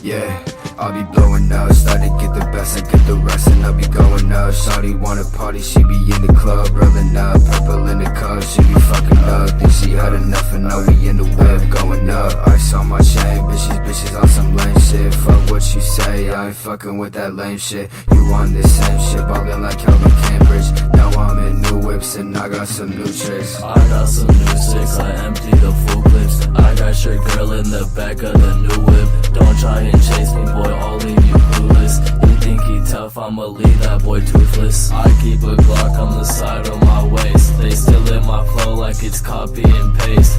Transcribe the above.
Yeah, I'll be blowing up, start to get the best, I get the rest, and I'll be going up. Shawty wanna party, she be in the club, rolling up, purple in the cup, she be fucking up. Think she had enough, and now we in the whip, going up. Ice on my chain, bitches on some lame shit. Fuck what you say, I ain't fucking with that lame shit. You on this same shit, ballin' like Calvin Cambridge. Now I'm in new whips, and I got some new tricks. I got some new sticks, I empty the full clips. I got your girl in the back of the new whip. Don't try and chase me, boy, I'll leave you clueless. You think he tough, I'ma leave that boy toothless. I keep a Glock on the side of my waist. They still in my flow like it's copy and paste.